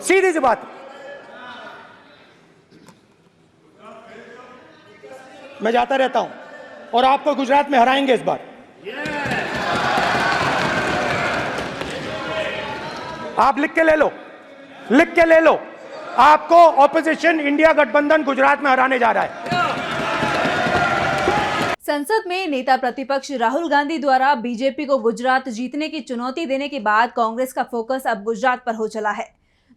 सीधी सी बात। मैं जाता रहता हूं और आपको गुजरात में हराएंगे इस बार। आप लिख के ले लो, लिख के ले लो, आपको ऑपोजिशन इंडिया गठबंधन गुजरात में हराने जा रहा है। संसद में नेता प्रतिपक्ष राहुल गांधी द्वारा बीजेपी को गुजरात जीतने की चुनौती देने के बाद कांग्रेस का फोकस अब गुजरात पर हो चला है।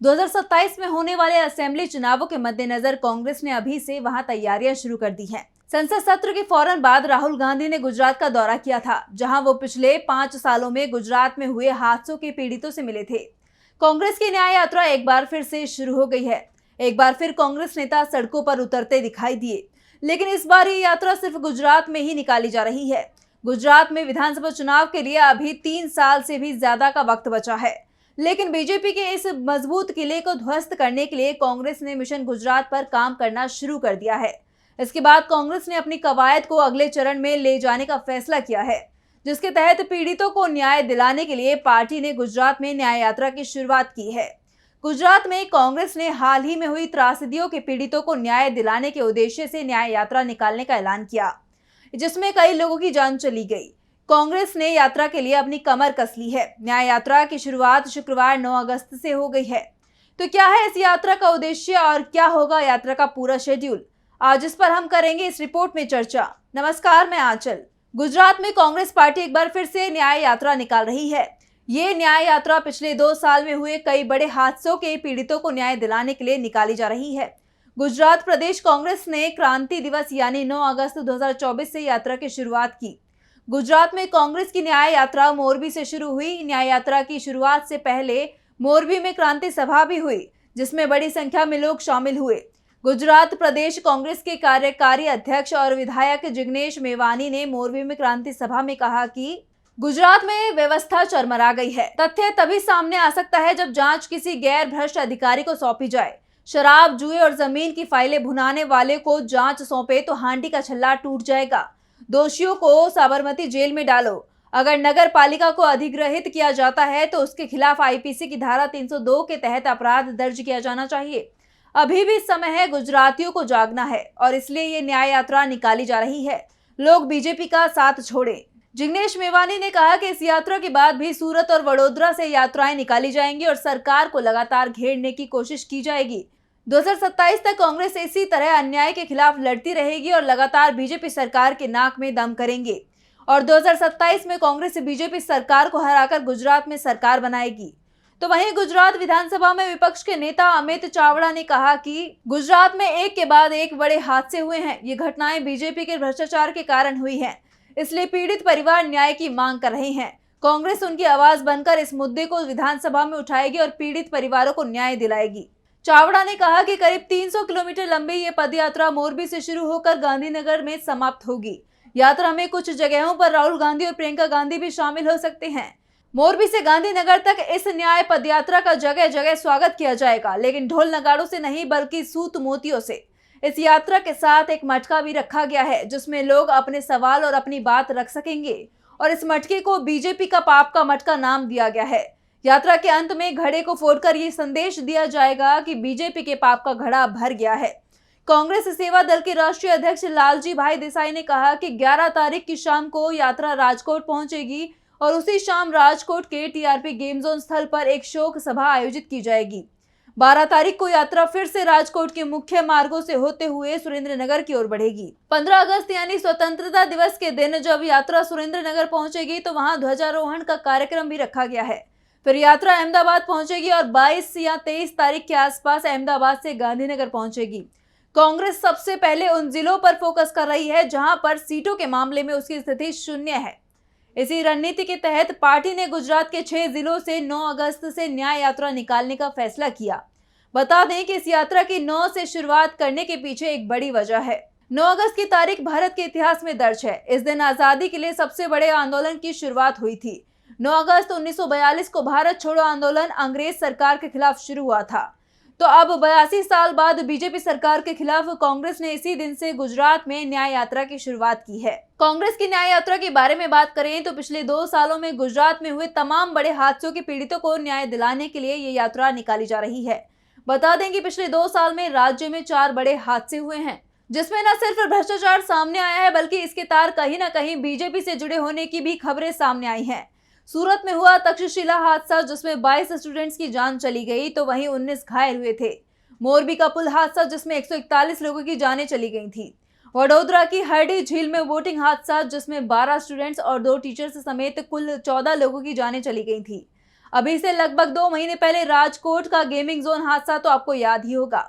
2027 में होने वाले असेंबली चुनावों के मद्देनजर कांग्रेस ने अभी से वहां तैयारियां शुरू कर दी हैं। संसद सत्र के फौरन बाद राहुल गांधी ने गुजरात का दौरा किया था, जहां वो पिछले 5 सालों में गुजरात में हुए हादसों के पीड़ितों से मिले थे। कांग्रेस की न्याय यात्रा एक बार फिर से शुरू हो गई है। एक बार फिर कांग्रेस नेता सड़कों पर उतरते दिखाई दिए, लेकिन इस बार ये यात्रा सिर्फ गुजरात में ही निकाली जा रही है। गुजरात में विधानसभा चुनाव के लिए अभी 3 साल से भी ज्यादा का वक्त बचा है, लेकिन बीजेपी के इस मजबूत किले को ध्वस्त करने के लिए कांग्रेस ने मिशन गुजरात पर काम करना शुरू कर दिया है। इसके बाद कांग्रेस ने अपनी कवायद को अगले चरण में ले जाने का फैसला किया है, जिसके तहत पीड़ितों को न्याय दिलाने के लिए पार्टी ने गुजरात में न्याय यात्रा की शुरुआत की है। गुजरात में कांग्रेस ने हाल ही में हुई त्रासदियों के पीड़ितों को न्याय दिलाने के उद्देश्य से न्याय यात्रा निकालने का ऐलान किया, जिसमें कई लोगों की जान चली गई। कांग्रेस ने यात्रा के लिए अपनी कमर कस ली है। न्याय यात्रा की शुरुआत शुक्रवार 9 अगस्त से हो गई है। तो क्या है इस यात्रा का उद्देश्य और क्या होगा यात्रा का पूरा शेड्यूल, आज इस पर हम करेंगे इस रिपोर्ट में चर्चा। नमस्कार, मैं आंचल। गुजरात में कांग्रेस पार्टी एक बार फिर से न्याय यात्रा निकाल रही है। ये न्याय यात्रा पिछले 2 साल में हुए कई बड़े हादसों के पीड़ितों को न्याय दिलाने के लिए निकाली जा रही है। गुजरात प्रदेश कांग्रेस ने क्रांति दिवस यानी 9 अगस्त 2024 से यात्रा की शुरुआत की। गुजरात में कांग्रेस की न्याय यात्रा मोरबी से शुरू हुई। न्याय यात्रा की शुरुआत से पहले मोरबी में क्रांति सभा भी हुई, जिसमें बड़ी संख्या में लोग शामिल हुए। गुजरात प्रदेश कांग्रेस के कार्यकारी अध्यक्ष और विधायक जिग्नेश मेवानी ने मोरबी में क्रांति सभा में कहा कि गुजरात में व्यवस्था चरमरा गई है। तथ्य तभी सामने आ सकता है जब जांच किसी गैर भ्रष्ट अधिकारी को सौंपी जाए। शराब, जुए और जमीन की फाइलें भुनाने वाले को जांच सौंपे तो हांडी का छल्ला टूट जाएगा। दोषियों को साबरमती जेल में डालो। अगर नगर पालिका को अधिग्रहित किया जाता है तो उसके खिलाफ आईपीसी की धारा 302 के तहत अपराध दर्ज किया जाना चाहिए। अभी भी समय है गुजरातियों को जागना है और इसलिए ये न्याय यात्रा निकाली जा रही है। लोग बीजेपी का साथ छोड़ें। जिग्नेश मेवानी ने कहा कि इस यात्रा के बाद भी सूरत और वडोदरा से यात्राएं निकाली जाएंगी और सरकार को लगातार घेरने की कोशिश की जाएगी। 2027 तक कांग्रेस इसी तरह अन्याय के खिलाफ लड़ती रहेगी और लगातार बीजेपी सरकार के नाक में दम करेंगे और 2027 में कांग्रेस बीजेपी सरकार को हराकर गुजरात में सरकार बनाएगी। तो वहीं गुजरात विधानसभा में विपक्ष के नेता अमित चावड़ा ने कहा कि गुजरात में एक के बाद एक बड़े हादसे हुए हैं। ये घटनाएं बीजेपी के भ्रष्टाचार के कारण हुई हैं, इसलिए पीड़ित परिवार न्याय की मांग कर रहे हैं। कांग्रेस उनकी आवाज बनकर इस मुद्दे को विधानसभा में उठाएगी और पीड़ित परिवारों को न्याय दिलाएगी। चावड़ा ने कहा कि करीब 300 किलोमीटर लंबी ये पदयात्रा मोरबी से शुरू होकर गांधीनगर में समाप्त होगी। यात्रा में कुछ जगहों पर राहुल गांधी और प्रियंका गांधी भी शामिल हो सकते हैं। मोरबी से गांधीनगर तक इस न्याय पदयात्रा का जगह जगह स्वागत किया जाएगा, लेकिन ढोल नगाड़ों से नहीं बल्कि सूत मोतियों से। इस यात्रा के साथ एक मटका भी रखा गया है, जिसमें लोग अपने सवाल और अपनी बात रख सकेंगे और इस मटके को बीजेपी का पाप का मटका नाम दिया गया है। यात्रा के अंत में घड़े को फोड़कर ये संदेश दिया जाएगा कि बीजेपी के पाप का घड़ा भर गया है। कांग्रेस सेवा दल के राष्ट्रीय अध्यक्ष लालजी भाई देसाई ने कहा कि 11 तारीख की शाम को यात्रा राजकोट पहुंचेगी और उसी शाम राजकोट के टीआरपी गेम जोन स्थल पर एक शोक सभा आयोजित की जाएगी। 12 तारीख को यात्रा फिर से राजकोट के मुख्य मार्गों से होते हुए सुरेंद्रनगर की ओर बढ़ेगी। 15 अगस्त यानी स्वतंत्रता दिवस के दिन जब यात्रा सुरेंद्रनगर पहुंचेगी तो वहां ध्वजारोहण का कार्यक्रम भी रखा गया है। फिर यात्रा अहमदाबाद पहुंचेगी और 22 या 23 तारीख के आसपास अहमदाबाद से गांधीनगर पहुंचेगी। कांग्रेस सबसे पहले उन जिलों पर फोकस कर रही है जहां पर सीटों के मामले में उसकी स्थिति शून्य है। इसी रणनीति के तहत पार्टी ने गुजरात के 6 जिलों से 9 अगस्त से न्याय यात्रा निकालने का फैसला किया। बता दें कि इस यात्रा की 9 से शुरुआत करने के पीछे एक बड़ी वजह है। 9 अगस्त की तारीख भारत के इतिहास में दर्ज है। इस दिन आजादी के लिए सबसे बड़े आंदोलन की शुरुआत हुई थी। 9 अगस्त 1942 को भारत छोड़ो आंदोलन अंग्रेज सरकार के खिलाफ शुरू हुआ था। तो अब 82 साल बाद बीजेपी सरकार के खिलाफ कांग्रेस ने इसी दिन से गुजरात में न्याय यात्रा की शुरुआत की है। कांग्रेस की न्याय यात्रा के बारे में बात करें तो पिछले 2 सालों में गुजरात में हुए तमाम बड़े हादसों के पीड़ितों को न्याय दिलाने के लिए ये यात्रा निकाली जा रही है। बता दें कि पिछले 2 साल में राज्य में 4 बड़े हादसे हुए हैं, जिसमें न सिर्फ भ्रष्टाचार सामने आया है बल्कि इसके तार कहीं न कहीं बीजेपी से जुड़े होने की भी खबरें सामने आई हैं। सूरत में हुआ तक्षशिला हादसा, जिसमें 22 स्टूडेंट्स की जान चली गई तो वहीं 19 घायल हुए थे। मोरबी का पुल हादसा, जिसमें 141 लोगों की जानें चली गई थी। वडोदरा की हरडी झील में बोटिंग हादसा, जिसमें 12 स्टूडेंट्स और 2 टीचर्स समेत कुल 14 लोगों की जानें चली गई थी। अभी से लगभग 2 महीने पहले राजकोट का गेमिंग जोन हादसा तो आपको याद ही होगा।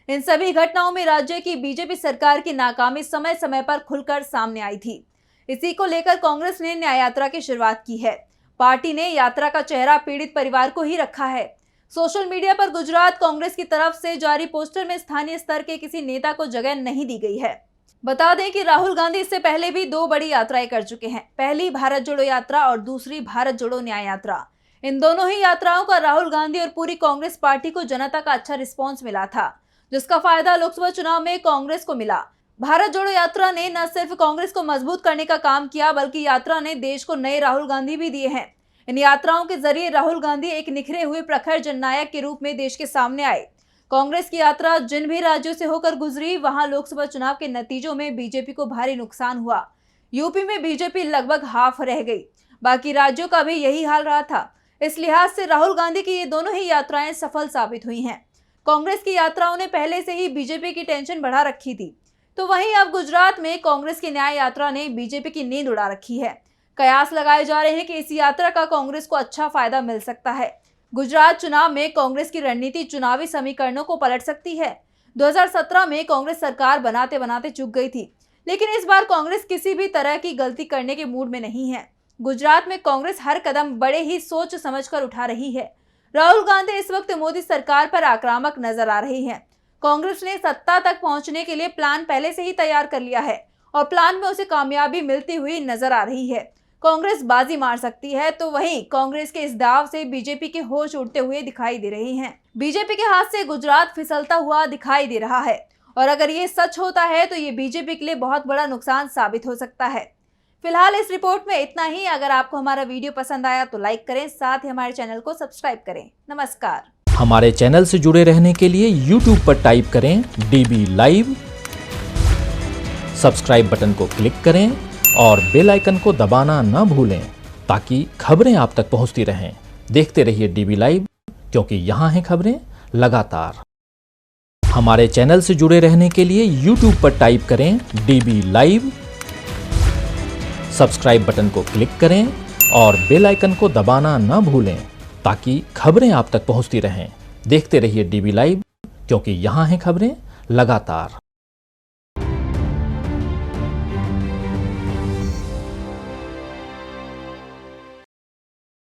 इन सभी घटनाओं में राज्य की बीजेपी सरकार की नाकामी समय समय पर खुलकर सामने आई थी। इसी को लेकर कांग्रेस ने न्याय यात्रा की शुरुआत की है। पार्टी ने यात्रा का चेहरा पीड़ित परिवार को ही रखा है। सोशल मीडिया पर गुजरात कांग्रेस की तरफ से जारी पोस्टर में स्थानीय स्तर के किसी नेता को जगह नहीं दी गई है। बता दें कि राहुल गांधी इससे पहले भी 2 बड़ी यात्राएं कर चुके हैं। पहली भारत जोड़ो यात्रा और दूसरी भारत जोड़ो न्याय यात्रा। इन दोनों ही यात्राओं का राहुल गांधी और पूरी कांग्रेस पार्टी को जनता का अच्छा रिस्पॉन्स मिला था, जिसका फायदा लोकसभा चुनाव में कांग्रेस को मिला। भारत जोड़ो यात्रा ने न सिर्फ कांग्रेस को मजबूत करने का काम किया बल्कि यात्रा ने देश को नए राहुल गांधी भी दिए हैं। इन यात्राओं के जरिए राहुल गांधी एक निखरे हुए प्रखर जननायक के रूप में देश के सामने आए। कांग्रेस की यात्रा जिन भी राज्यों से होकर गुजरी, वहां लोकसभा चुनाव के नतीजों में बीजेपी को भारी नुकसान हुआ। यूपी में बीजेपी लगभग हाफ रह गई, बाकी राज्यों का भी यही हाल रहा था। इस लिहाज से राहुल गांधी की ये दोनों ही यात्राएं सफल साबित हुई हैं। कांग्रेस की यात्राओं ने पहले से ही बीजेपी की टेंशन बढ़ा रखी थी, तो वहीं अब गुजरात में कांग्रेस की न्याय यात्रा ने बीजेपी की नींद उड़ा रखी है। कयास लगाए जा रहे हैं कि इस यात्रा का कांग्रेस को अच्छा फायदा मिल सकता है। गुजरात चुनाव में कांग्रेस की रणनीति चुनावी समीकरणों को पलट सकती है। 2017 में कांग्रेस सरकार बनाते बनाते चूक गई थी, लेकिन इस बार कांग्रेस किसी भी तरह की गलती करने के मूड में नहीं है। गुजरात में कांग्रेस हर कदम बड़े ही सोच समझकर उठा रही है। राहुल गांधी इस वक्त मोदी सरकार पर आक्रामक नजर आ रही हैं। कांग्रेस ने सत्ता तक पहुंचने के लिए प्लान पहले से ही तैयार कर लिया है और प्लान में उसे कामयाबी मिलती हुई नजर आ रही है। कांग्रेस बाजी मार सकती है, तो वहीं कांग्रेस के इस दाव से बीजेपी के होश उड़ते हुए दिखाई दे रहे हैं। बीजेपी के हाथ से गुजरात फिसलता हुआ दिखाई दे रहा है और अगर ये सच होता है तो ये बीजेपी के लिए बहुत बड़ा नुकसान साबित हो सकता है। फिलहाल इस रिपोर्ट में इतना ही। अगर आपको हमारा वीडियो पसंद आया तो लाइक करें, साथ ही हमारे चैनल को सब्सक्राइब करें। नमस्कार। हमारे चैनल से जुड़े रहने के लिए YouTube पर टाइप करें DB Live, सब्सक्राइब बटन को क्लिक करें और बेल आइकन को दबाना न भूलें ताकि खबरें आप तक पहुंचती रहें। देखते रहिए DB Live, क्योंकि यहाँ हैं खबरें लगातार। हमारे चैनल से जुड़े रहने के लिए YouTube पर टाइप करें DB Live, सब्सक्राइब बटन को क्लिक करें और बेल आइकन को दबाना न भूलें ताकि खबरें आप तक पहुंचती रहें। देखते रहिए DB Live, क्योंकि यहाँ हैं खबरें लगातार।